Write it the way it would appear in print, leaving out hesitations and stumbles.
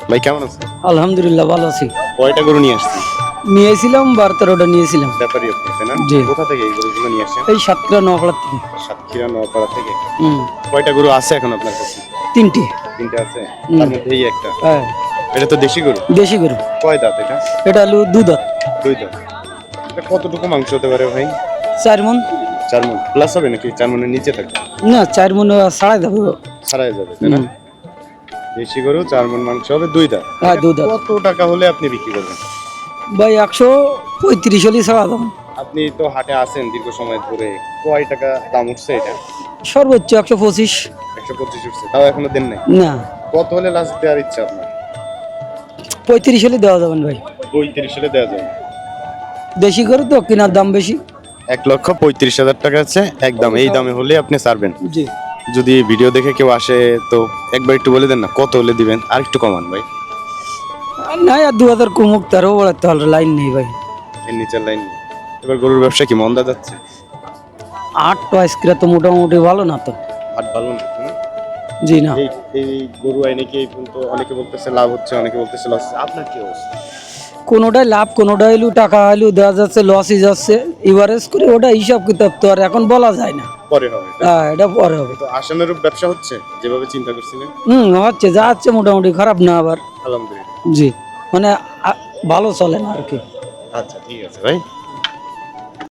ভাই কেমন আছেন? আলহামদুলিল্লাহ ভালো আছি। কয়টা গরু নিয়ে আসছেন? নিয়েছিলাম 12-13টা নিয়েছিলাম। ব্যাপারই আপনি, তাই না? জি। কোথা থেকে এই গরুগুলো নিয়ে আসছেন? এই সাতক্ষীরা নোয়াপাড়া থেকে। সাতক্ষীরা নোয়াপাড়া থেকে। হুম, কয়টা গরু আছে এখন আপনার কাছে? 3টে। তিনটা আছে, হুম। তার মধ্যে এই একটা। হ্যাঁ, এটা তো দেশি গরু। দেশি গরু। কয় দাঁত এটা? এটা হলো 2 দাঁত। দুই দাঁত। এটা কতটুকু মাংস হতে পারে ভাই? 4 মণ। 4 মণ প্লাস হবে নাকি 4 মণের নিচে থাকবে? না 4 মণ ছাড়াই দেবো। ছাড়াই যাবে, তাই না? হুম। দেশি গরু 4 মণ মাংস হবে, 2 দাঁত। হ্যাঁ, এটা 2 দাঁত। কত টাকা হলে আপনি বিক্রি করবেন? ভাই 135 হলে ছাড়া দাম। আপনি তো হাটে আছেন দীর্ঘ সময় ধরে, কয় টাকা দাম উঠছে এটা? সর্বোচ্চ 125। 125 উঠছে, তাও এখনো দেন নাই। না, কত হলে লাস্ট দেওয়ার ইচ্ছা আপনার? 35 হলে দেওয়া যাবেন ভাই। 35 হলে দেওয়া যাবে। দেশি গরু তো কেনার দাম বেশি। 1,35,000 টাকা আছে একদম, এই দামে হলে আপনি ছাড়বেন। জি। যদি ভিডিও দেখে কেউ আসে তো একবার একটু বলে দেন না কত হলে দিবেন, আর একটু কমান ভাই। আর নাই আর 2000 কমুক তারও বলাতে হল লাইন নেই ভাই। এর নিচের লাইন। এবার গরুর ব্যবসা কি মন্দা যাচ্ছে? 8 আজকে তো মোটামুটি ভালো না তো। হাট ভালো না, তাই না? জি না। এই এই গরু আইনে কি এই পর্যন্ত অনেকে বলতেছে লাভ হচ্ছে, অনেকে বলতেছে লস হচ্ছে, আপনার কি অবস্থা? কোনোটাই লাভ, কোনোটাই টাকা হইলেও দেওয়া যাচ্ছে, লসই যাচ্ছে। এভারেজ করে ওটা হিসাব কিতাব তো আর এখন বলা যায় না। পরে হবে। হ্যাঁ, এটা পরে হবে। তো আশানুরূপ ব্যবসা হচ্ছে যেভাবে চিন্তা করছিলেন? হচ্ছে যা হচ্ছে মোটামুটি, খারাপ না আবার। আলহামদুলিল্লাহ। জি, মানে ভালো চলে না আর কি। আচ্ছা ঠিক আছে ভাই।